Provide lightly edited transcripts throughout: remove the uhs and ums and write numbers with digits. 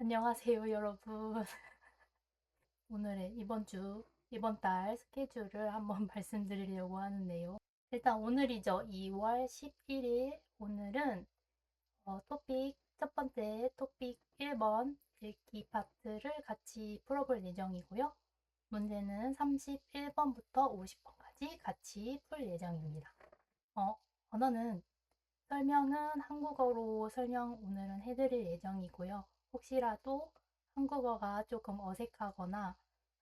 안녕하세요, 여러분. 오늘의 이번 달 스케줄을 한번 말씀드리려고 하는데요. 일단 오늘이죠. 2월 11일. 오늘은 첫 번째 토픽 1번 읽기 파트를 같이 풀어볼 예정이고요. 문제는 31번부터 50번까지 같이 풀 예정입니다. 어, 언어는 설명은 한국어로 오늘은 해드릴 예정이고요. 혹시라도 한국어가 조금 어색하거나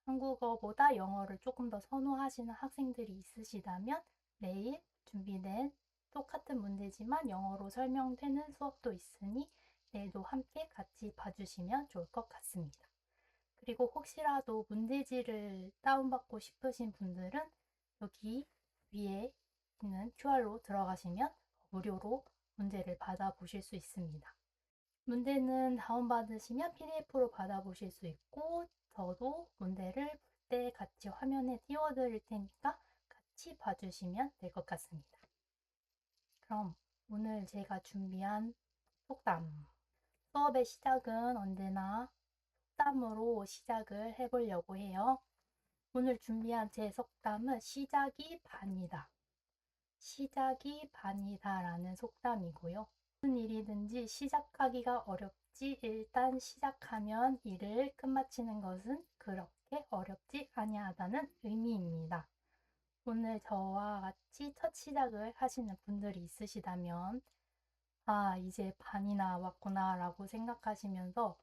한국어보다 영어를 조금 더 선호하시는 학생들이 있으시다면 내일 준비된 똑같은 문제지만 영어로 설명되는 수업도 있으니 내일도 함께 같이 봐주시면 좋을 것 같습니다. 그리고 혹시라도 문제지를 다운받고 싶으신 분들은 여기 위에 있는 QR로 들어가시면 무료로 문제를 받아보실 수 있습니다. 문제는 다운받으시면 PDF로 받아보실 수 있고 저도 문제를 풀 때 같이 화면에 띄워드릴 테니까 같이 봐주시면 될 것 같습니다. 그럼 오늘 제가 준비한 속담. 수업의 시작은 언제나 속담으로 시작을 해보려고 해요. 오늘 준비한 제 속담은 시작이 반이다. 시작이 반이다 라는 속담이고요. 무슨 일이든지 시작하기가 어렵지 일단 시작하면 일을 끝마치는 것은 그렇게 어렵지 아니하다는 의미입니다. 오늘 저와 같이 첫 시작을 하시는 분들이 있으시다면 이제 반이나 왔구나 라고 생각하시면서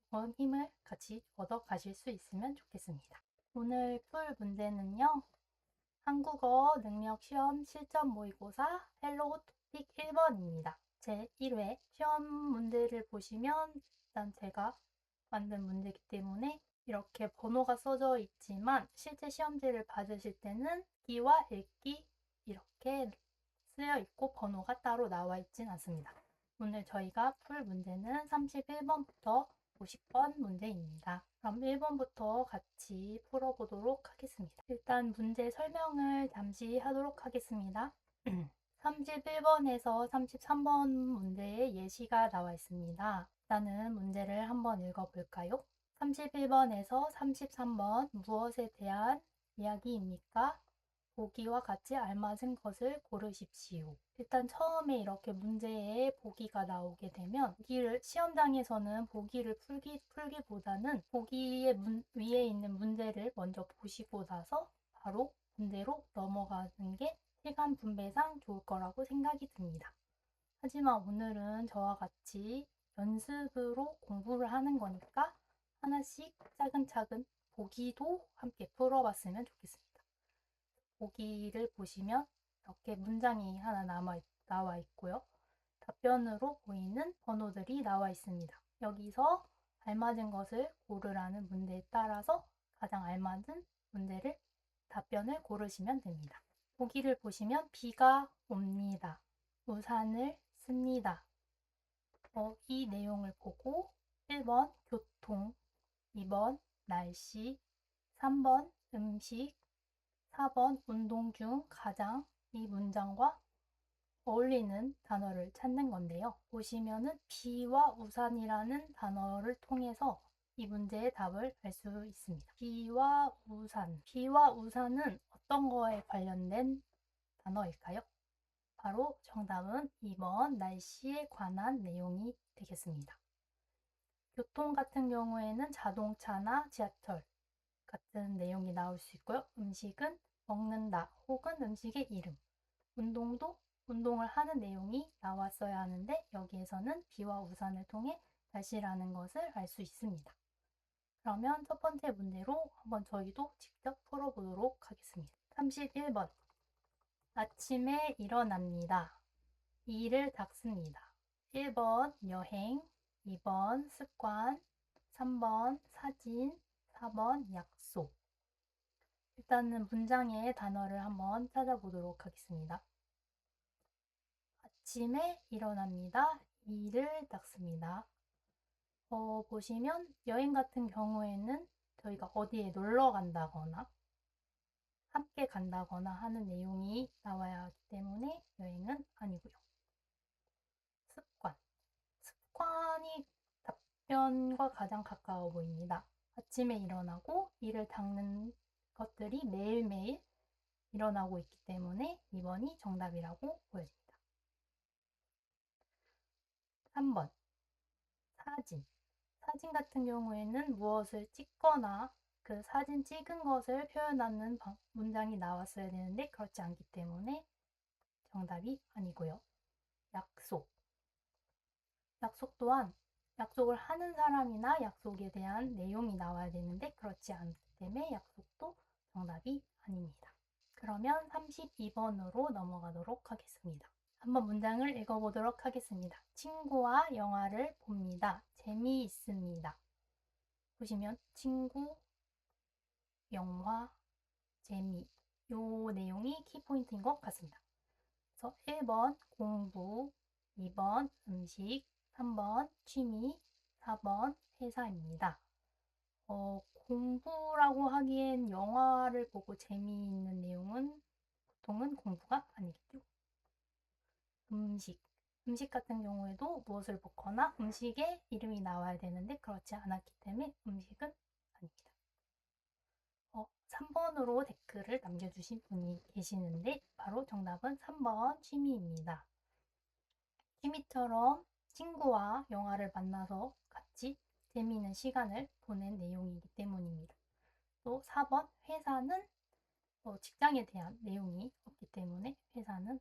조금 힘을 같이 얻어 가실 수 있으면 좋겠습니다. 오늘 풀 문제는요. 한국어 능력 시험 실전 모의고사 헬로우 토픽 1번입니다. 제 1회 시험 문제를 보시면 일단 제가 만든 문제이기 때문에 이렇게 번호가 써져 있지만 실제 시험지를 받으실 때는 기와 읽기 이렇게 쓰여 있고 번호가 따로 나와 있진 않습니다. 오늘 저희가 풀 문제는 31번부터 50번 문제입니다. 그럼 1번부터 같이 풀어보도록 하겠습니다. 일단 문제 설명을 잠시 하도록 하겠습니다. 31번에서 33번 문제의 예시가 나와 있습니다. 일단은 문제를 한번 읽어볼까요? 31번에서 33번 무엇에 대한 이야기입니까? 보기와 같이 알맞은 것을 고르십시오. 일단 처음에 이렇게 문제에 보기가 나오게 되면 시험장에서는 보기를 풀기보다는 보기의 위에 있는 문제를 먼저 보시고 나서 바로 문제로 넘어가는 게 시간 분배상 좋을 거라고 생각이 듭니다. 하지만 오늘은 저와 같이 연습으로 공부를 하는 거니까 하나씩 차근차근 보기도 함께 풀어봤으면 좋겠습니다. 보기를 보시면 이렇게 문장이 하나 나와 있고요. 답변으로 보이는 번호들이 나와 있습니다. 여기서 알맞은 것을 고르라는 문제에 따라서 가장 알맞은 답변을 고르시면 됩니다. 보기를 보시면 비가 옵니다. 우산을 씁니다. 이 내용을 보고 1번 교통, 2번 날씨, 3번 음식, 4번 운동 중 가장 이 문장과 어울리는 단어를 찾는 건데요. 보시면은 비와 우산이라는 단어를 통해서 이 문제의 답을 알 수 있습니다. 비와 우산. 비와 우산은 어떤 거에 관련된 단어일까요? 바로 정답은 2번 날씨에 관한 내용이 되겠습니다. 교통 같은 경우에는 자동차나 지하철 같은 내용이 나올 수 있고요. 음식은 먹는다 혹은 음식의 이름. 운동도 운동을 하는 내용이 나왔어야 하는데 여기에서는 비와 우산을 통해 날씨라는 것을 알 수 있습니다. 그러면 첫 번째 문제로 한번 저희도 직접 풀어보도록 하겠습니다. 31번. 아침에 일어납니다. 2를 닦습니다. 1번 여행, 2번 습관, 3번 사진, 4번 약속. 일단은 문장의 단어를 한번 찾아보도록 하겠습니다. 아침에 일어납니다. 2를 닦습니다. 보시면 여행 같은 경우에는 저희가 어디에 놀러 간다거나 함께 간다거나 하는 내용이 나와야 하기 때문에 여행은 아니고요. 습관. 습관이 답변과 가장 가까워 보입니다. 아침에 일어나고 이를 닦는 것들이 매일매일 일어나고 있기 때문에 2번이 정답이라고 보여집니다. 3번 사진. 사진 같은 경우에는 무엇을 찍거나 그 사진 찍은 것을 표현하는 문장이 나왔어야 되는데 그렇지 않기 때문에 정답이 아니고요. 약속. 약속 또한 약속을 하는 사람이나 약속에 대한 내용이 나와야 되는데 그렇지 않기 때문에 약속도 정답이 아닙니다. 그러면 32번으로 넘어가도록 하겠습니다. 한번 문장을 읽어보도록 하겠습니다. 친구와 영화를 봅니다. 재미있습니다. 보시면 친구, 영화, 재미 요 내용이 키포인트인 것 같습니다. 그래서 1번 공부, 2번 음식, 3번 취미, 4번 회사입니다. 공부라고 하기엔 영화를 보고 재미있는 내용은 보통은 공부가 아니겠죠. 음식 같은 경우에도 무엇을 먹거나 음식의 이름이 나와야 되는데 그렇지 않았기 때문에 음식은 아닙니다. 3번으로 댓글을 남겨주신 분이 계시는데 바로 정답은 3번 취미입니다. 취미처럼 친구와 영화를 만나서 같이 재미있는 시간을 보낸 내용이기 때문입니다. 또 4번 회사는 직장에 대한 내용이 없기 때문에 회사는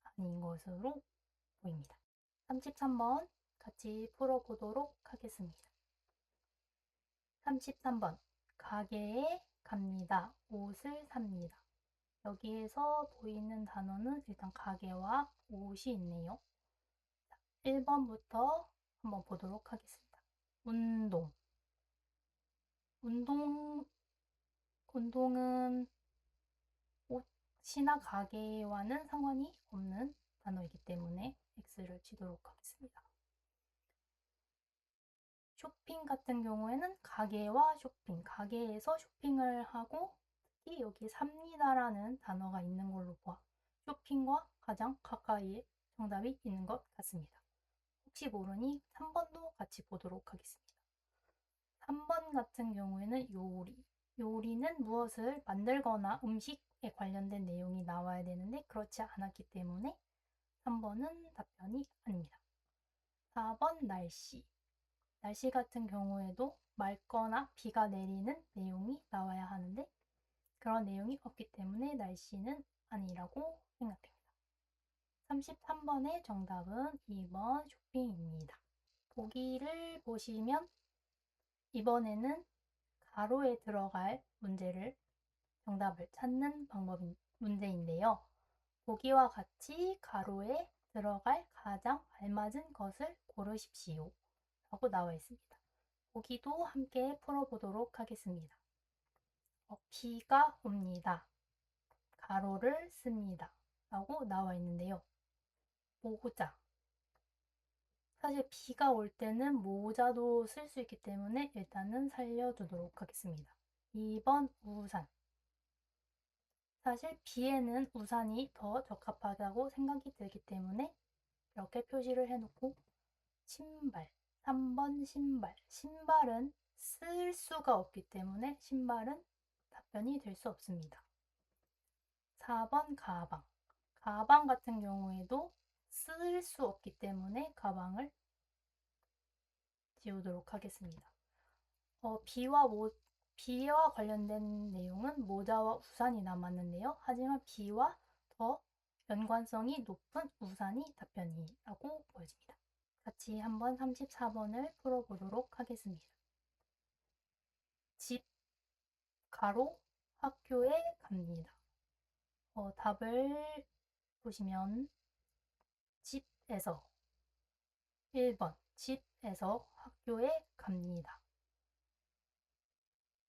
아닌 것으로 보입니다. 33번 같이 풀어보도록 하겠습니다. 33번 가게에 갑니다. 옷을 삽니다. 여기에서 보이는 단어는 일단 가게와 옷이 있네요. 1번부터 한번 보도록 하겠습니다. 운동은 옷이나 가게와는 상관이 없는 단어이기 때문에 X를 치도록 하겠습니다. 쇼핑 같은 경우에는 가게와 쇼핑, 가게에서 쇼핑을 하고 특히 여기 삽니다라는 단어가 있는 걸로 봐 쇼핑과 가장 가까이에 정답이 있는 것 같습니다. 혹시 모르니 3번도 같이 보도록 하겠습니다. 3번 같은 경우에는 요리. 요리는 무엇을 만들거나 음식에 관련된 내용이 나와야 되는데 그렇지 않았기 때문에 3번은 답변이 아닙니다. 4번 날씨. 날씨 같은 경우에도 맑거나 비가 내리는 내용이 나와야 하는데 그런 내용이 없기 때문에 날씨는 아니라고 생각됩니다. 33번의 정답은 2번 쇼핑입니다. 보기를 보시면 이번에는 가로에 들어갈 정답을 찾는 문제인데요. 보기와 같이 가로에 들어갈 가장 알맞은 것을 고르십시오. 라고 나와 있습니다. 보기도 함께 풀어보도록 하겠습니다. 비가 옵니다. 가로를 씁니다. 라고 나와 있는데요. 모자. 사실 비가 올 때는 모자도 쓸 수 있기 때문에 일단은 살려두도록 하겠습니다. 2번 우산. 사실 비에는 우산이 더 적합하다고 생각이 들기 때문에 이렇게 표시를 해놓고 신발. 3번 신발. 신발은 쓸 수가 없기 때문에 신발은 답변이 될 수 없습니다. 4번 가방. 가방 같은 경우에도 쓸 수 없기 때문에 가방을 지우도록 하겠습니다. 비와 관련된 내용은 모자와 우산이 남았는데요. 하지만 비와 더 연관성이 높은 우산이 답변이라고 보여집니다. 같이 한번 34번을 풀어보도록 하겠습니다. 집, 가로, 학교에 갑니다. 답을 보시면 집에서 1번 집에서 학교에 갑니다.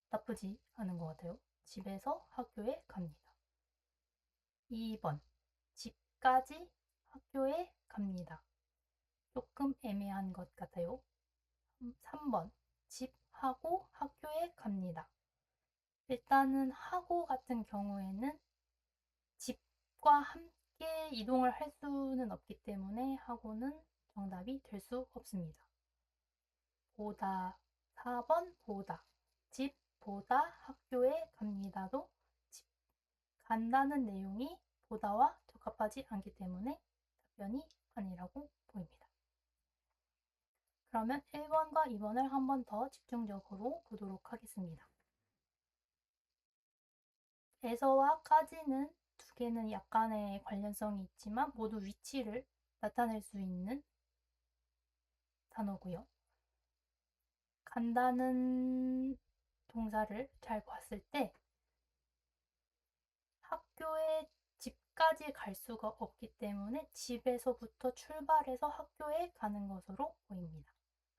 나쁘지 않은 것 같아요. 집에서 학교에 갑니다. 2번 집까지 학교에 갑니다. 조금 애매한 것 같아요. 3번 집하고 학교에 갑니다. 일단은 하고 같은 경우에는 집과 함께 이동을 할 수는 없기 때문에 하고는 정답이 될 수 없습니다. 보다. 4번 보다. 집 보다 학교에 갑니다도 집 간다는 내용이 보다와 적합하지 않기 때문에 답변이 아니라고 보입니다. 그러면 1번과 2번을 한 번 더 집중적으로 보도록 하겠습니다. 에서와 까지는 두 개는 약간의 관련성이 있지만 모두 위치를 나타낼 수 있는 단어고요. 간다는 동사를 잘 봤을 때 학교에 집까지 갈 수가 없기 때문에 집에서부터 출발해서 학교에 가는 것으로 보입니다.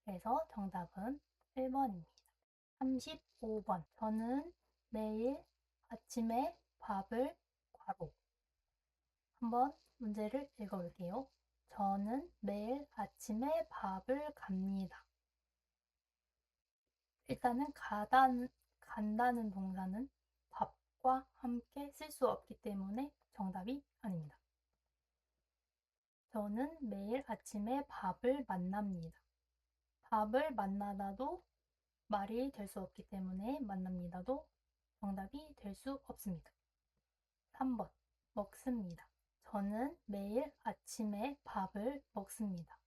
그래서 정답은 1번입니다. 35번. 저는 매일 아침에 밥을 괄호. 한번 문제를 읽어볼게요. 저는 매일 아침에 밥을 갑니다. 일단은 간다는 동사는 밥과 함께 쓸 수 없기 때문에 정답이 아닙니다. 저는 매일 아침에 밥을 만납니다. 밥을 만나다도 말이 될 수 없기 때문에 만납니다도 정답이 될 수 없습니다. 3번 먹습니다. 저는 매일 아침에 밥을 먹습니다.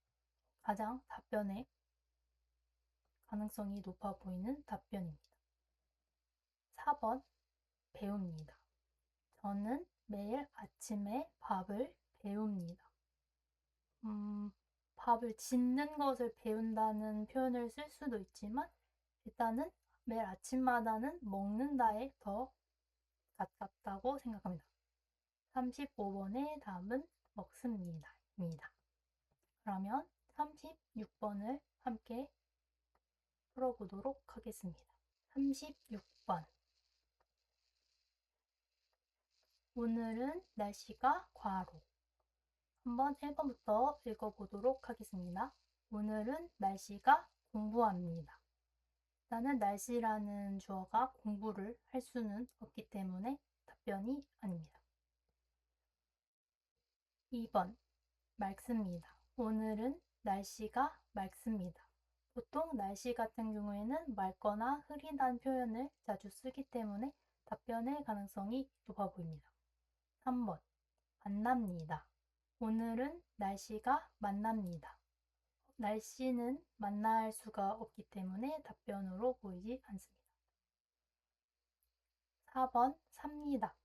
가장 답변의 가능성이 높아 보이는 답변입니다. 4번 배웁니다. 저는 매일 아침에 밥을 배웁니다. 밥을 짓는 것을 배운다는 표현을 쓸 수도 있지만 일단은 매일 아침마다는 먹는다에 더 가깝다고 생각합니다. 35번의 답은 먹습니다. 입니다. 그러면 36번을 함께 풀어보도록 하겠습니다. 36번. 오늘은 날씨가 괄호. 한번 1번부터 읽어보도록 하겠습니다. 오늘은 날씨가 공부합니다. 나는 날씨라는 주어가 공부를 할 수는 없기 때문에 답변이 아닙니다. 2번 맑습니다. 오늘은 날씨가 맑습니다. 보통 날씨 같은 경우에는 맑거나 흐리다는 표현을 자주 쓰기 때문에 답변의 가능성이 높아 보입니다. 3번 만납니다. 오늘은 날씨가 만납니다. 날씨는 만날 수가 없기 때문에 답변으로 보이지 않습니다. 4번 삽니다.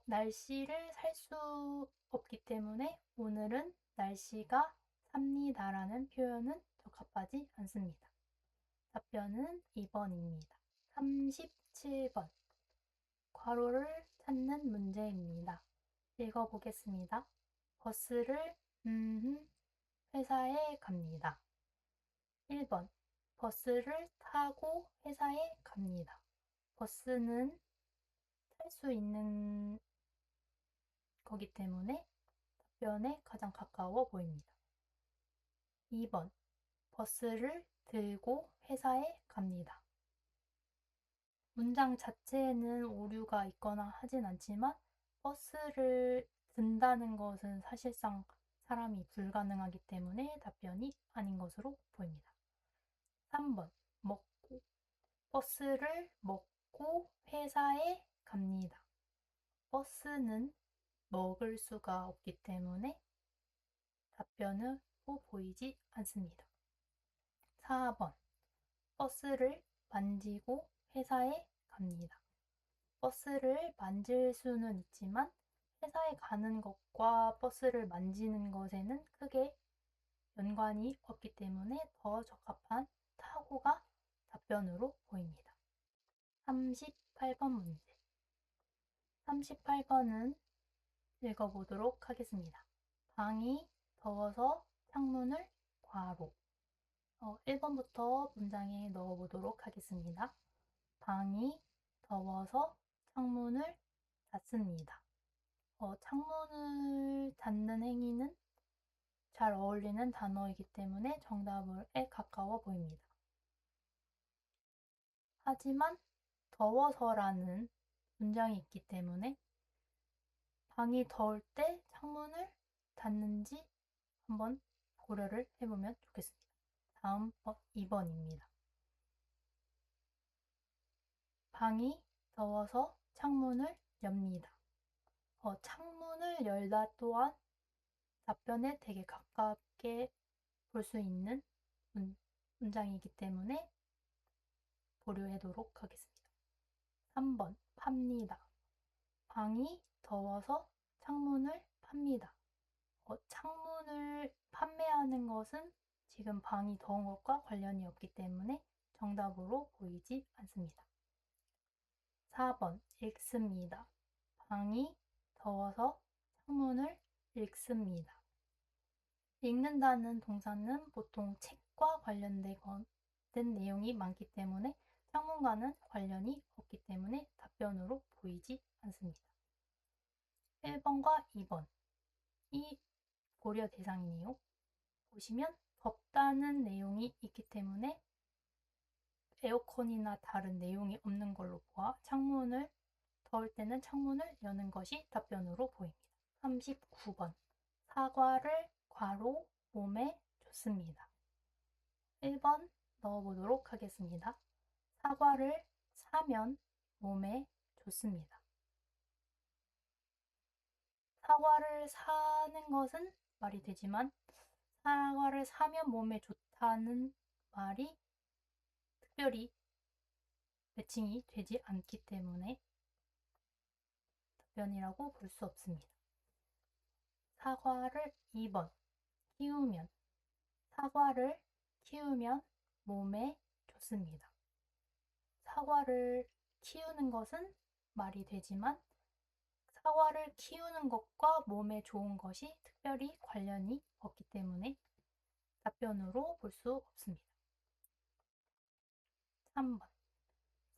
날씨를 살 수 없기 때문에 오늘은 날씨가 삽니다라는 표현은 적합하지 않습니다. 답변은 2번입니다. 37번. 괄호를 찾는 문제입니다. 읽어보겠습니다. 버스를 회사에 갑니다. 1번. 버스를 타고 회사에 갑니다. 버스는 탈 수 있는 거기 때문에 답변에 가장 가까워 보입니다. 2번. 버스를 들고 회사에 갑니다. 문장 자체에는 오류가 있거나 하진 않지만 버스를 든다는 것은 사실상 사람이 불가능하기 때문에 답변이 아닌 것으로 보입니다. 3번. 먹고. 버스를 먹고 회사에 갑니다. 버스는 먹을 수가 없기 때문에 답변으로 보이지 않습니다. 4번. 버스를 만지고 회사에 갑니다. 버스를 만질 수는 있지만 회사에 가는 것과 버스를 만지는 것에는 크게 연관이 없기 때문에 더 적합한 타고가 답변으로 보입니다. 38번 문제. 38번은 읽어보도록 하겠습니다. 방이 더워서 창문을 괄호. 1번부터 문장에 넣어보도록 하겠습니다. 방이 더워서 창문을 닫습니다. 창문을 닫는 행위는 잘 어울리는 단어이기 때문에 정답에 가까워 보입니다. 하지만 더워서라는 문장이 있기 때문에 방이 더울 때 창문을 닫는지 한번 고려를 해보면 좋겠습니다. 다음 2번입니다. 방이 더워서 창문을 엽니다. 창문을 열다 또한 답변에 되게 가깝게 볼 수 있는 문장이기 때문에 보류하도록 하겠습니다. 3번 팝니다. 방이 더워서 창문을 팝니다. 창문을 판매하는 것은 지금 방이 더운 것과 관련이 없기 때문에 정답으로 보이지 않습니다. 4번 읽습니다. 방이 더워서 창문을 읽습니다. 읽는다는 동사는 보통 책과 관련된 내용이 많기 때문에 창문과는 관련이 없기 때문에 답변으로 보이지 않습니다. 1번과 2번 이 고려 대상이네요. 보시면 덥다는 내용이 있기 때문에 에어컨이나 다른 내용이 없는 걸로 보아 더울 때는 창문을 여는 것이 답변으로 보입니다. 39번 사과를 괄호 몸에 좋습니다. 1번 넣어보도록 하겠습니다. 사과를 사면 몸에 좋습니다. 사과를 사는 것은 말이 되지만 사과를 사면 몸에 좋다는 말이 특별히 매칭이 되지 않기 때문에 답변이라고 볼 수 없습니다. 사과를 2번 키우면 사과를 키우면 몸에 좋습니다. 사과를 키우는 것은 말이 되지만 사과를 키우는 것과 몸에 좋은 것이 특별히 관련이 없기 때문에 답변으로 볼 수 없습니다. 3번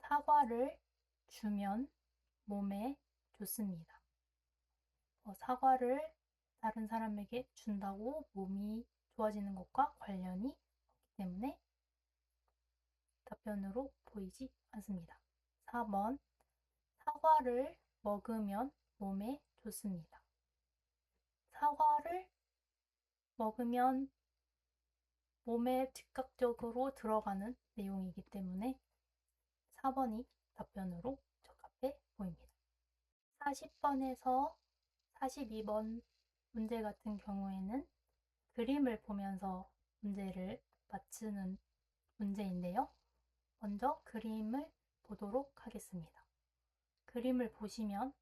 사과를 주면 몸에 좋습니다. 사과를 다른 사람에게 준다고 몸이 좋아지는 것과 관련이 없기 때문에 답변으로 보이지 않습니다. 4번 사과를 먹으면 몸에 좋습니다. 사과를 먹으면 몸에 즉각적으로 들어가는 내용이기 때문에 4번이 답변으로 적합해 보입니다. 40번에서 42번 문제 같은 경우에는 그림을 보면서 문제를 맞추는 문제인데요. 먼저 그림을 보도록 하겠습니다. 그림을 보시면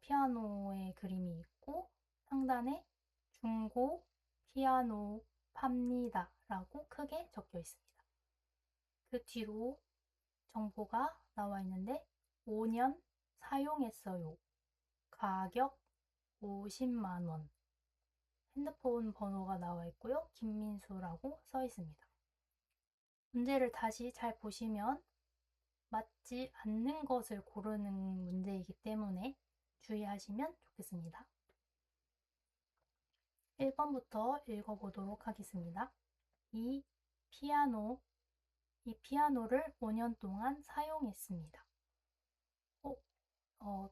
피아노의 그림이 있고 상단에 중고 피아노 팝니다 라고 크게 적혀 있습니다. 그 뒤로 정보가 나와 있는데 5년 사용했어요. 가격 50만원. 핸드폰 번호가 나와 있고요. 김민수라고 써 있습니다. 문제를 다시 잘 보시면 맞지 않는 것을 고르는 문제이기 때문에 주의하시면 좋겠습니다. 1번부터 읽어보도록 하겠습니다. 이 피아노를 5년 동안 사용했습니다.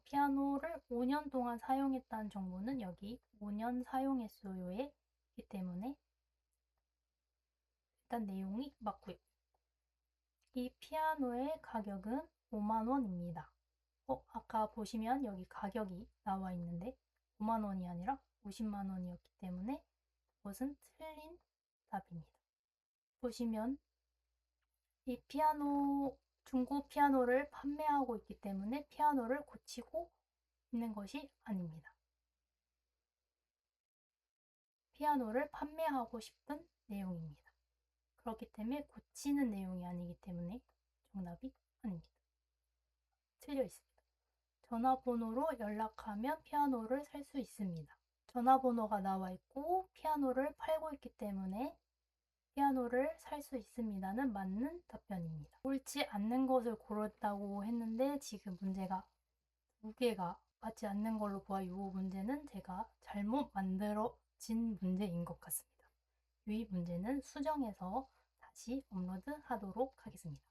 피아노를 5년 동안 사용했다는 정보는 여기 5년 사용했어요에 있기 때문에 일단 내용이 맞고요. 이 피아노의 가격은 5만원입니다. 아까 보시면 여기 가격이 나와 있는데 5만원이 아니라 50만원이었기 때문에 이것은 틀린 답입니다. 보시면 이 중고 피아노를 판매하고 있기 때문에 피아노를 고치고 있는 것이 아닙니다. 피아노를 판매하고 싶은 내용입니다. 그렇기 때문에 고치는 내용이 아니기 때문에 정답이 아닙니다. 틀려 있습니다. 전화번호로 연락하면 피아노를 살 수 있습니다. 전화번호가 나와 있고 피아노를 팔고 있기 때문에 피아노를 살 수 있습니다는 맞는 답변입니다. 옳지 않는 것을 고르다고 했는데 지금 문제가 두 개가 맞지 않는 걸로 보아 이 문제는 제가 잘못 만들어진 문제인 것 같습니다. 이 문제는 수정해서 다시 업로드 하도록 하겠습니다.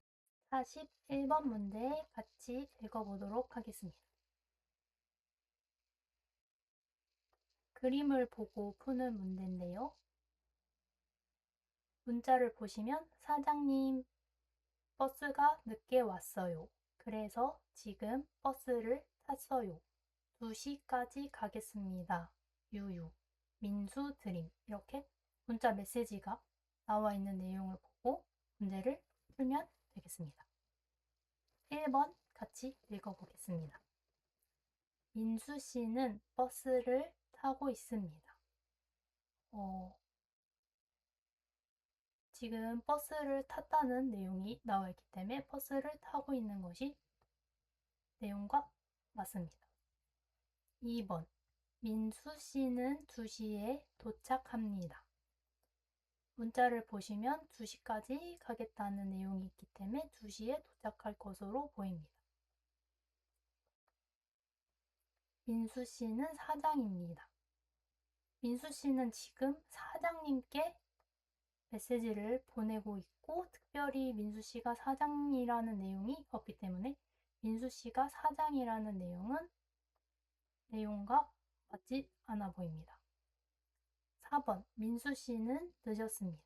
41번 문제 같이 읽어보도록 하겠습니다. 그림을 보고 푸는 문제인데요. 문자를 보시면 사장님, 버스가 늦게 왔어요. 그래서 지금 버스를 탔어요. 2시까지 가겠습니다. 유유. 민수 드림. 이렇게 문자 메시지가 나와 있는 내용을 보고 문제를 풀면 되겠습니다. 1번 같이 읽어보겠습니다. 민수 씨는 버스를 타고 있습니다. 지금 버스를 탔다는 내용이 나와 있기 때문에 버스를 타고 있는 것이 내용과 맞습니다. 2번. 민수 씨는 2시에 도착합니다. 문자를 보시면 2시까지 가겠다는 내용이 있기 때문에 2시에 도착할 것으로 보입니다. 민수 씨는 사장입니다. 민수 씨는 지금 사장님께 메시지를 보내고 있고 특별히 민수 씨가 사장이라는 내용이 없기 때문에 민수 씨가 사장이라는 내용과 맞지 않아 보입니다. 4번. 민수 씨는 늦었습니다.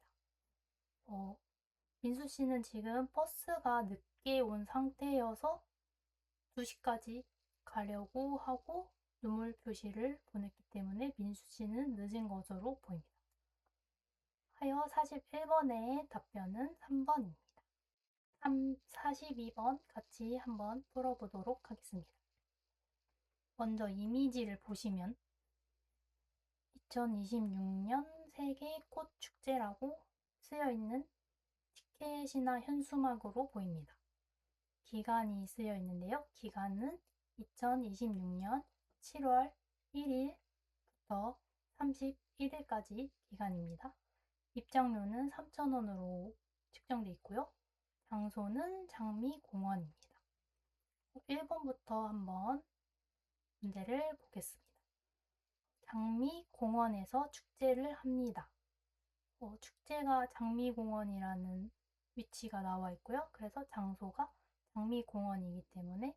민수 씨는 지금 버스가 늦게 온 상태여서 2시까지 가려고 하고 눈물 표시를 보냈기 때문에 민수 씨는 늦은 것으로 보입니다. 하여 41번의 답변은 3번입니다. 42번 같이 한번 풀어보도록 하겠습니다. 먼저 이미지를 보시면 2026년 세계 꽃 축제라고 쓰여있는 티켓이나 현수막으로 보입니다. 기간이 쓰여 있는데요. 기간은 2026년 7월 1일부터 31일까지 기간입니다. 입장료는 3,000원으로 측정되어 있고요. 장소는 장미공원입니다. 1번부터 한번 문제를 보겠습니다. 장미공원에서 축제를 합니다. 축제가 장미공원이라는 위치가 나와 있고요. 그래서 장소가 장미공원이기 때문에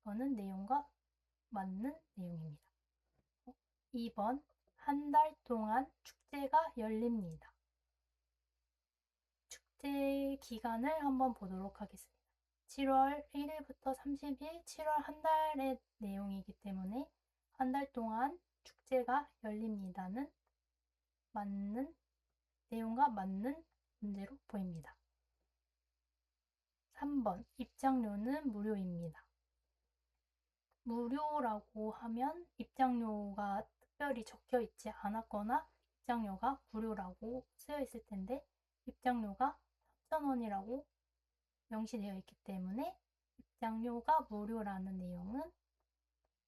이거는 내용과 맞는 내용입니다. 2번. 한 달 동안 축제가 열립니다. 축제 기간을 한번 보도록 하겠습니다. 7월 1일부터 30일, 7월 한 달의 내용이기 때문에 한 달 동안 축제가 열립니다는 맞는 내용과 맞는 문제로 보입니다. 3번. 입장료는 무료입니다. 무료라고 하면 입장료가 특별히 적혀 있지 않았거나 입장료가 무료라고 쓰여 있을 텐데 입장료가 3,000원이라고 명시되어 있기 때문에 입장료가 무료라는 내용은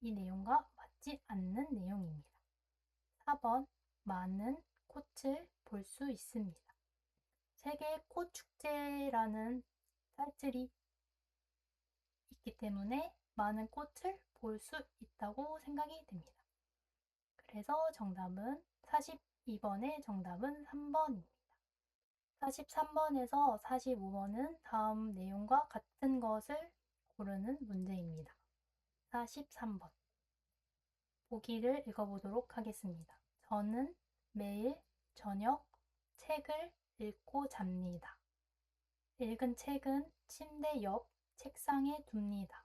이 내용과 맞지 않는 내용입니다. 4번. 많은 꽃을 볼 수 있습니다. 세계 꽃 축제라는 타이틀이 있기 때문에 많은 꽃을 볼 수 있다고 생각이 됩니다. 그래서 정답은 42번의 정답은 3번입니다. 43번에서 45번은 다음 내용과 같은 것을 고르는 문제입니다. 43번. 보기를 읽어보도록 하겠습니다. 저는 매일 저녁 책을 읽고 잡니다. 읽은 책은 침대 옆 책상에 둡니다.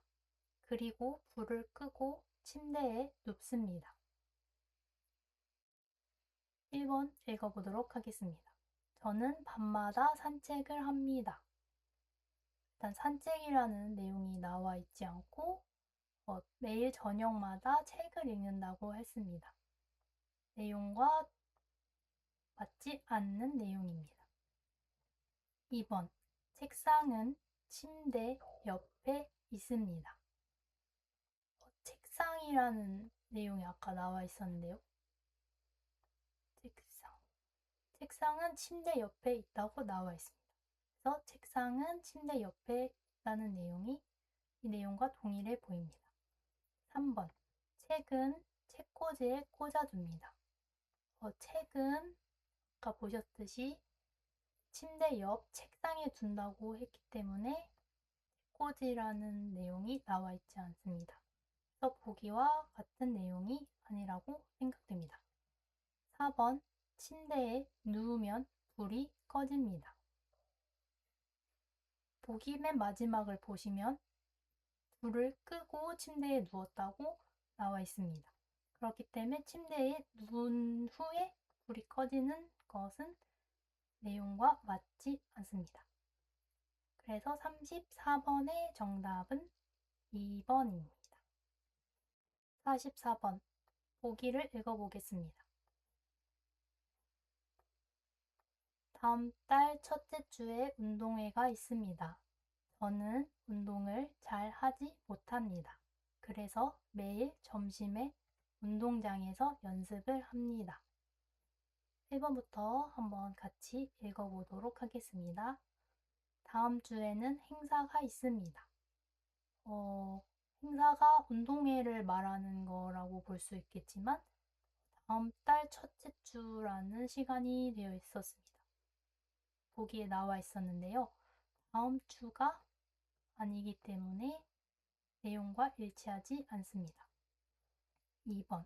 그리고 불을 끄고 침대에 눕습니다. 1번 읽어보도록 하겠습니다. 저는 밤마다 산책을 합니다. 일단 산책이라는 내용이 나와 있지 않고 매일 저녁마다 책을 읽는다고 했습니다. 내용과 맞지 않는 내용입니다. 2번. 책상은 침대 옆에 있습니다. 책상이라는 내용이 아까 나와 있었는데요. 책상은 침대 옆에 있다고 나와 있습니다. 그래서 책상은 침대 옆에 있다는 내용이 이 내용과 동일해 보입니다. 3번. 책은 책꽂이에 꽂아둡니다. 책은 아까 보셨듯이 침대 옆 책상에 둔다고 했기 때문에 책꽂이라는 내용이 나와 있지 않습니다. 그래서 보기와 같은 내용이 아니라고 생각됩니다. 4번. 침대에 누우면 불이 꺼집니다. 보기 맨 마지막을 보시면 불을 끄고 침대에 누웠다고 나와 있습니다. 그렇기 때문에 침대에 누운 후에 불이 꺼지는 것은 내용과 맞지 않습니다. 그래서 34번의 정답은 2번입니다. 44번 보기를 읽어보겠습니다. 다음 달 첫째 주에 운동회가 있습니다. 저는 운동을 잘 하지 못합니다. 그래서 매일 점심에 운동장에서 연습을 합니다. 1번부터 한번 같이 읽어보도록 하겠습니다. 다음 주에는 행사가 있습니다. 행사가 운동회를 말하는 거라고 볼 수 있겠지만 다음 달 첫째 주라는 시간이 되어 있었습니다. 보기에 나와 있었는데요. 다음 주가 아니기 때문에 내용과 일치하지 않습니다. 2번.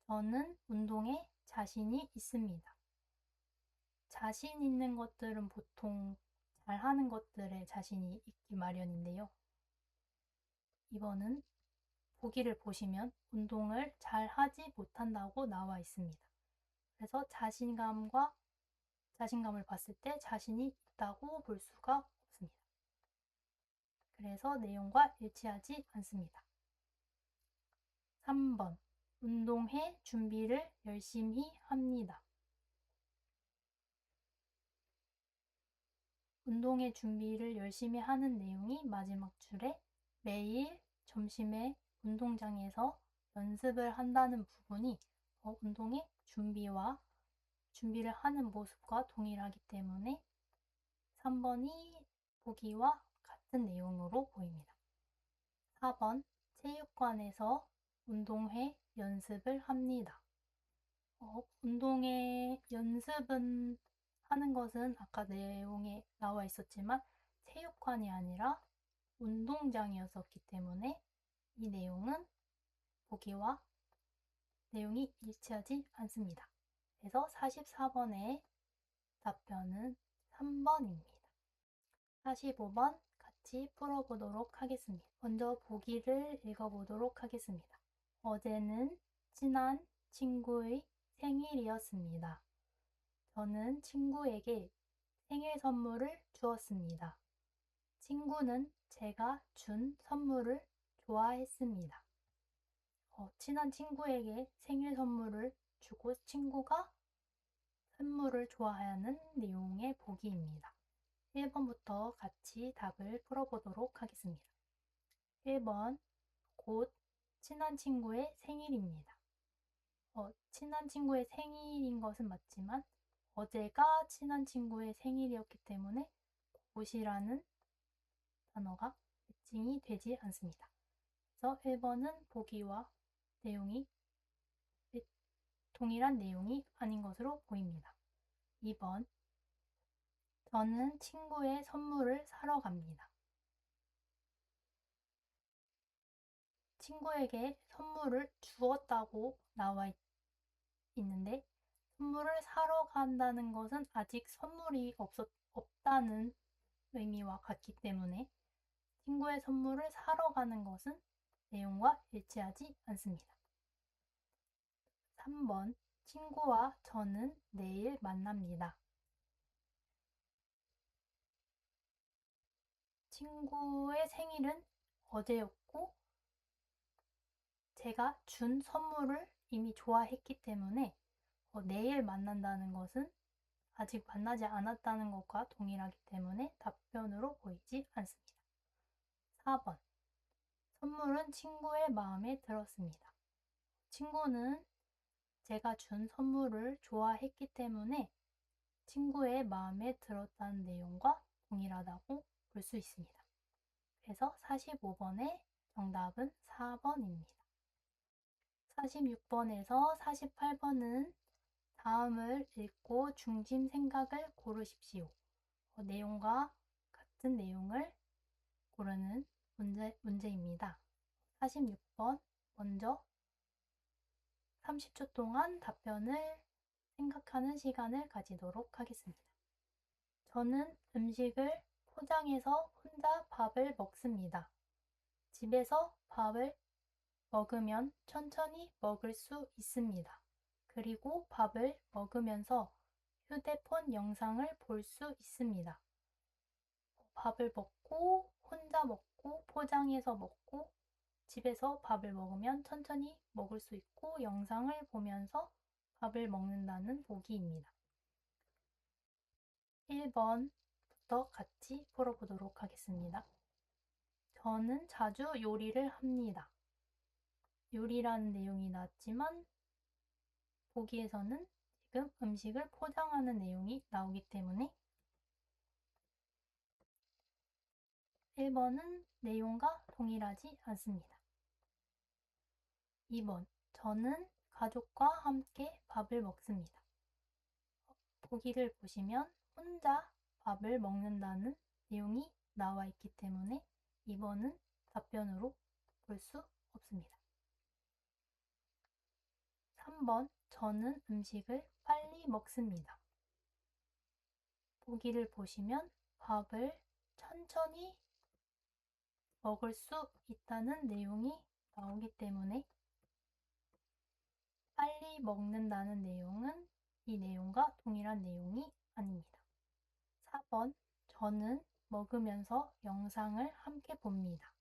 저는 운동에 자신이 있습니다. 자신 있는 것들은 보통 잘하는 것들에 자신이 있기 마련인데요. 2번은 보기를 보시면 운동을 잘 하지 못한다고 나와 있습니다. 그래서 자신감을 봤을 때 자신이 있다고 볼 수가 없습니다. 그래서 내용과 일치하지 않습니다. 3번. 운동회 준비를 열심히 합니다. 운동회 준비를 열심히 하는 내용이 마지막 줄에 매일 점심에 운동장에서 연습을 한다는 부분이 운동회 준비를 하는 모습과 동일하기 때문에 3번이 보기와 같은 내용으로 보입니다. 4번. 체육관에서 운동회 연습을 합니다. 운동회 연습은 하는 것은 아까 내용에 나와 있었지만 체육관이 아니라 운동장이었기 때문에 이 내용은 보기와 내용이 일치하지 않습니다. 그래서 44번의 답변은 3번입니다. 45번 같이 풀어보도록 하겠습니다. 먼저 보기를 읽어보도록 하겠습니다. 어제는 친한 친구의 생일이었습니다. 저는 친구에게 생일 선물을 주었습니다. 친구는 제가 준 선물을 좋아했습니다. 친한 친구에게 생일 선물을 주고 친구가 선물을 좋아하는 내용의 보기입니다. 1번부터 같이 답을 풀어보도록 하겠습니다. 1번, 곧 친한 친구의 생일입니다. 친한 친구의 생일인 것은 맞지만 어제가 친한 친구의 생일이었기 때문에 곧이라는 단어가 매칭이 되지 않습니다. 그래서 1번은 보기와 내용이 동일한 내용이 아닌 것으로 보입니다. 2번, 저는 친구의 선물을 사러 갑니다. 친구에게 선물을 주었다고 나와 있는데 선물을 사러 간다는 것은 아직 선물이 없다는 의미와 같기 때문에 친구의 선물을 사러 가는 것은 내용과 일치하지 않습니다. 3번, 친구와 저는 내일 만납니다. 친구의 생일은 어제였고 제가 준 선물을 이미 좋아했기 때문에 내일 만난다는 것은 아직 만나지 않았다는 것과 동일하기 때문에 답변으로 보이지 않습니다. 4번. 선물은 친구의 마음에 들었습니다. 친구는 제가 준 선물을 좋아했기 때문에 친구의 마음에 들었다는 내용과 동일하다고 볼 수 있습니다. 그래서 45번의 정답은 4번입니다. 46번에서 48번은 다음을 읽고 중심 생각을 고르십시오. 내용과 같은 내용을 고르는 문제입니다. 46번 먼저 30초 동안 답변을 생각하는 시간을 가지도록 하겠습니다. 저는 음식을 포장해서 혼자 밥을 먹습니다. 집에서 밥을 먹으면 천천히 먹을 수 있습니다. 그리고 밥을 먹으면서 휴대폰 영상을 볼 수 있습니다. 밥을 먹고, 혼자 먹고, 포장해서 먹고, 집에서 밥을 먹으면 천천히 먹을 수 있고, 영상을 보면서 밥을 먹는다는 보기입니다. 1번부터 같이 풀어보도록 하겠습니다. 저는 자주 요리를 합니다. 요리라는 내용이 나왔지만 보기에서는 지금 음식을 포장하는 내용이 나오기 때문에 1번은 내용과 동일하지 않습니다. 2번, 저는 가족과 함께 밥을 먹습니다. 보기를 보시면 혼자 밥을 먹는다는 내용이 나와 있기 때문에 2번은 답변으로 볼 수 없습니다. 3번, 저는 음식을 빨리 먹습니다. 보기를 보시면 밥을 천천히 먹을 수 있다는 내용이 나오기 때문에 빨리 먹는다는 내용은 이 내용과 동일한 내용이 아닙니다. 4번, 저는 먹으면서 영상을 함께 봅니다.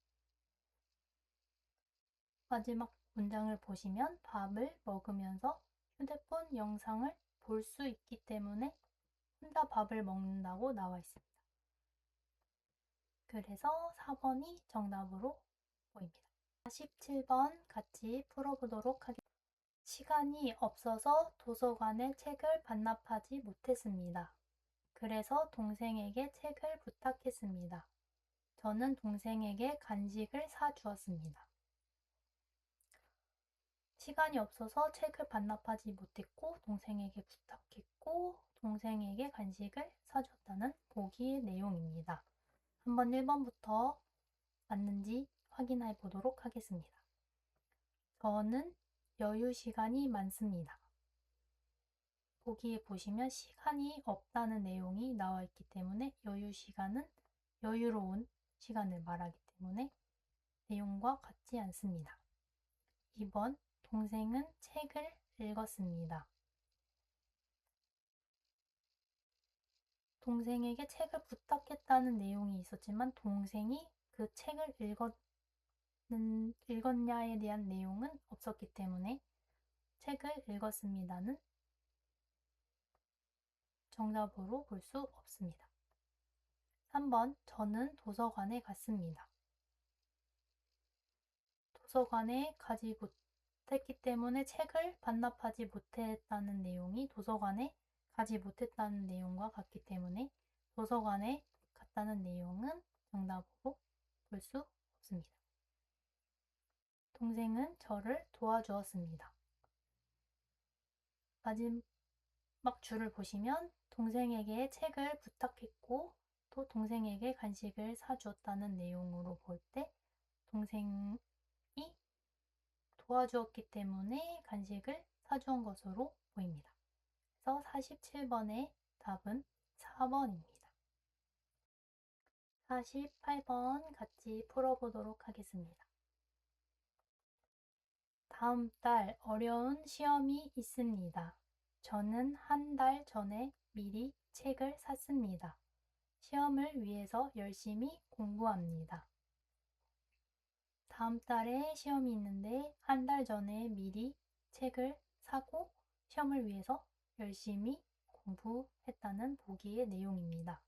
마지막 문장을 보시면 밥을 먹으면서 휴대폰 영상을 볼 수 있기 때문에 혼자 밥을 먹는다고 나와 있습니다. 그래서 4번이 정답으로 보입니다. 47번 같이 풀어보도록 하겠습니다. 시간이 없어서 도서관에 책을 반납하지 못했습니다. 그래서 동생에게 책을 부탁했습니다. 저는 동생에게 간식을 사주었습니다. 시간이 없어서 책을 반납하지 못했고 동생에게 부탁했고 동생에게 간식을 사줬다는 보기의 내용입니다. 한번 1번부터 맞는지 확인해 보도록 하겠습니다. 저는 여유 시간이 많습니다. 보기에 보시면 시간이 없다는 내용이 나와 있기 때문에 여유 시간은 여유로운 시간을 말하기 때문에 내용과 같지 않습니다. 2번, 동생은 책을 읽었습니다. 동생에게 책을 부탁했다는 내용이 있었지만 동생이 그 책을 읽었냐에 대한 내용은 없었기 때문에 책을 읽었습니다는 정답으로 볼 수 없습니다. 3번, 저는 도서관에 갔습니다. 도서관에 가지 못했기 때문에 책을 반납하지 못했다는 내용이 도서관에 가지 못했다는 내용과 같기 때문에 도서관에 갔다는 내용은 정답으로 볼 수 없습니다. 동생은 저를 도와주었습니다. 마지막 줄을 보시면 동생에게 책을 부탁했고 또 동생에게 간식을 사주었다는 내용으로 볼 때 동생이 도와주었기 때문에 간식을 사주은 것으로 보입니다. 그래서 47번의 답은 4번입니다. 48번 같이 풀어보도록 하겠습니다. 다음 달 어려운 시험이 있습니다. 저는 한 달 전에 미리 책을 샀습니다. 시험을 위해서 열심히 공부합니다. 다음 달에 시험이 있는데 한 달 전에 미리 책을 사고 시험을 위해서 열심히 공부했다는 보기의 내용입니다.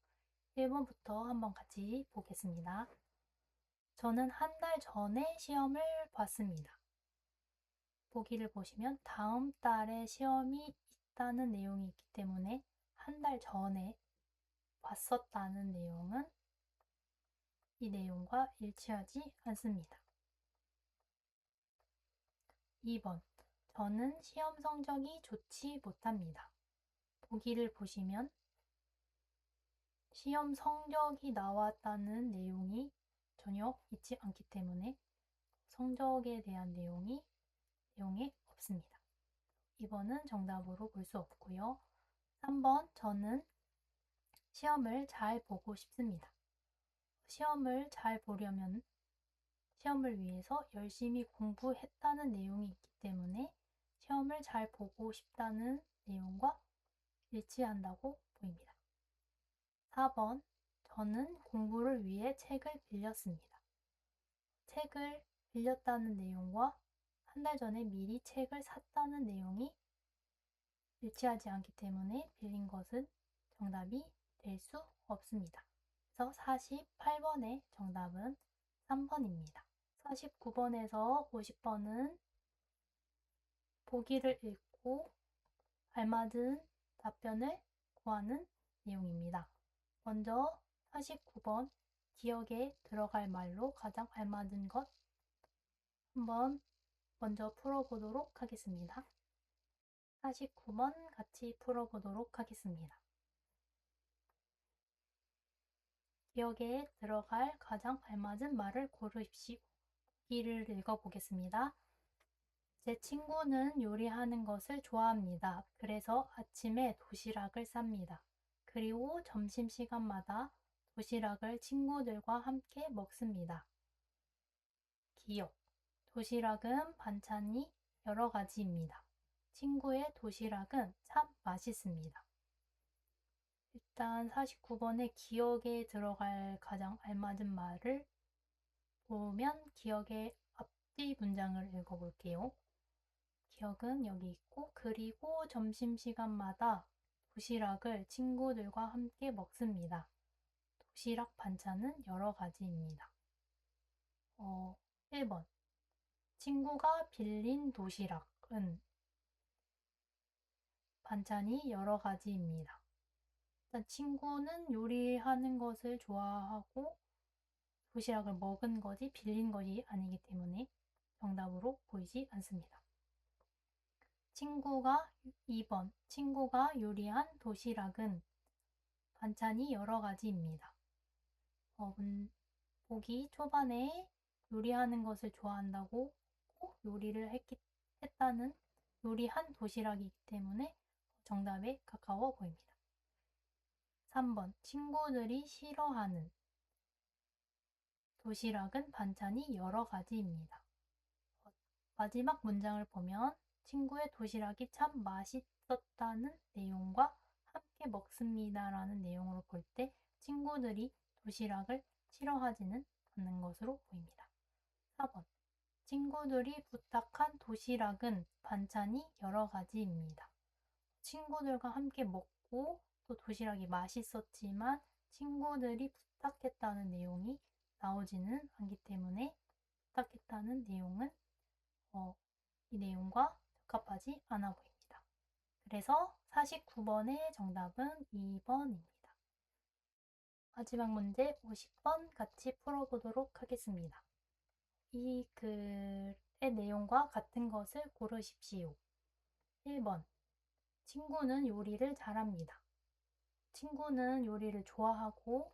1번부터 한번 같이 보겠습니다. 저는 한 달 전에 시험을 봤습니다. 보기를 보시면 다음 달에 시험이 있다는 내용이 있기 때문에 한 달 전에 봤었다는 내용은 이 내용과 일치하지 않습니다. 2번, 저는 시험 성적이 좋지 못합니다. 보기를 보시면 시험 성적이 나왔다는 내용이 전혀 있지 않기 때문에 성적에 대한 내용에 없습니다. 2번은 정답으로 볼 수 없고요. 3번, 저는 시험을 잘 보고 싶습니다. 시험을 잘 보려면 시험을 위해서 열심히 공부했다는 내용이 있기 때문에 시험을 잘 보고 싶다는 내용과 일치한다고 보입니다. 4번, 저는 공부를 위해 책을 빌렸습니다. 책을 빌렸다는 내용과 한 달 전에 미리 책을 샀다는 내용이 일치하지 않기 때문에 빌린 것은 정답이 될 수 없습니다. 그래서 48번의 정답은 3번입니다. 49번에서 50번은 보기를 읽고 알맞은 답변을 구하는 내용입니다. 먼저 49번 기억에 들어갈 말로 가장 알맞은 것 한번 먼저 풀어보도록 하겠습니다. 49번 같이 풀어보도록 하겠습니다. 기억에 들어갈 가장 알맞은 말을 고르십시오. 보기를 읽어보겠습니다. 제 친구는 요리하는 것을 좋아합니다. 그래서 아침에 도시락을 쌉니다. 그리고 점심시간마다 도시락을 친구들과 함께 먹습니다. 기억. 도시락은 반찬이 여러 가지입니다. 친구의 도시락은 참 맛있습니다. 일단 49번의 기억에 들어갈 가장 알맞은 말을 보면 기억의 앞뒤 문장을 읽어볼게요. 기억은 여기 있고 그리고 점심시간마다 도시락을 친구들과 함께 먹습니다. 도시락 반찬은 여러 가지입니다. 1번 친구가 빌린 도시락은 반찬이 여러 가지입니다. 일단 친구는 요리하는 것을 좋아하고 도시락을 먹은 것이 빌린 것이 아니기 때문에 정답으로 보이지 않습니다. 2번 친구가 요리한 도시락은 반찬이 여러 가지입니다. 보기 초반에 요리하는 것을 좋아한다고 꼭 요리를 했다는 요리한 도시락이기 때문에 정답에 가까워 보입니다. 3번 친구들이 싫어하는 도시락은 반찬이 여러 가지입니다. 마지막 문장을 보면 친구의 도시락이 참 맛있었다는 내용과 함께 먹습니다 라는 내용으로 볼 때 친구들이 도시락을 싫어하지는 않는 것으로 보입니다. 4번 친구들이 부탁한 도시락은 반찬이 여러 가지입니다. 친구들과 함께 먹고 또 도시락이 맛있었지만 친구들이 부탁했다는 내용이 나오지는 않기 때문에 부탁했다는 내용은 이 내용과 적합하지 않아 보입니다. 그래서 49번의 정답은 2번입니다. 마지막 문제 50번 같이 풀어보도록 하겠습니다. 이 글의 내용과 같은 것을 고르십시오. 1번 친구는 요리를 잘합니다. 친구는 요리를 좋아하고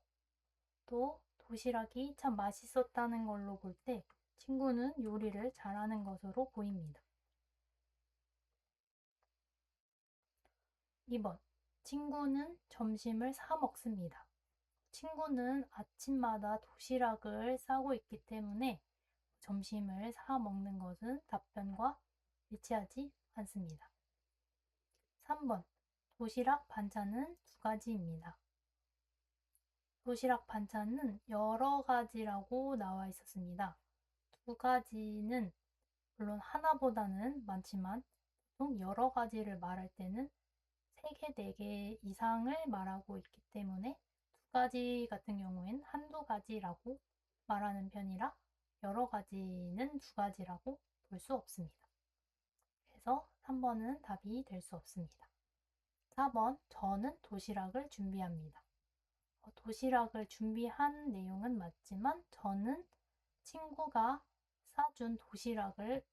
또 도시락이 참 맛있었다는 걸로 볼 때 친구는 요리를 잘하는 것으로 보입니다. 2번 친구는 점심을 사 먹습니다. 친구는 아침마다 도시락을 싸고 있기 때문에 점심을 사 먹는 것은 답변과 일치하지 않습니다. 3번 도시락 반찬은 두 가지입니다. 도시락 반찬은 여러 가지라고 나와 있었습니다. 두 가지는 물론 하나보다는 많지만 보통 여러 가지를 말할 때는 3개, 4개 이상을 말하고 있기 때문에 두 가지 같은 경우엔 한두 가지라고 말하는 편이라 여러 가지는 두 가지라고 볼 수 없습니다. 그래서 3번은 답이 될 수 없습니다. 4번 저는 도시락을 준비합니다. 도시락을 준비한 내용은 맞지만 저는 친구가 사준 도시락을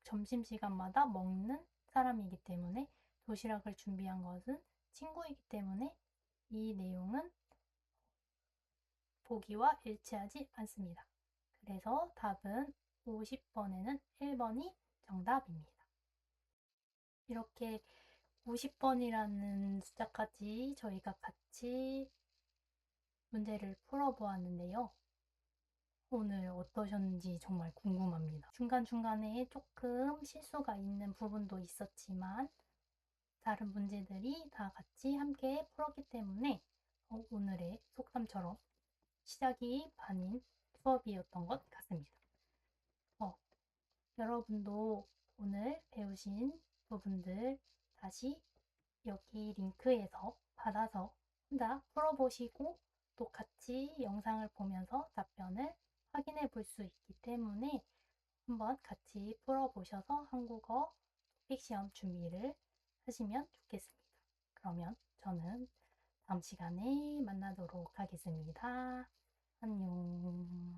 점심시간마다 먹는 사람이기 때문에 도시락을 준비한 것은 친구이기 때문에 이 내용은 보기와 일치하지 않습니다. 그래서 답은 50번에는 1번이 정답입니다. 이렇게 50번이라는 숫자까지 저희가 같이 문제를 풀어보았는데요. 오늘 어떠셨는지 정말 궁금합니다. 중간중간에 조금 실수가 있는 부분도 있었지만 다른 문제들이 다 같이 함께 풀었기 때문에 오늘의 속담처럼 시작이 반인 수업이었던 것 같습니다. 여러분도 오늘 배우신 부분들 다시 여기 링크에서 받아서 혼자 풀어보시고 또 같이 영상을 보면서 답변을 확인해 볼 수 있기 때문에 한번 같이 풀어보셔서 한국어 토픽 시험 준비를 하시면 좋겠습니다. 그러면 저는 다음 시간에 만나도록 하겠습니다. 안녕.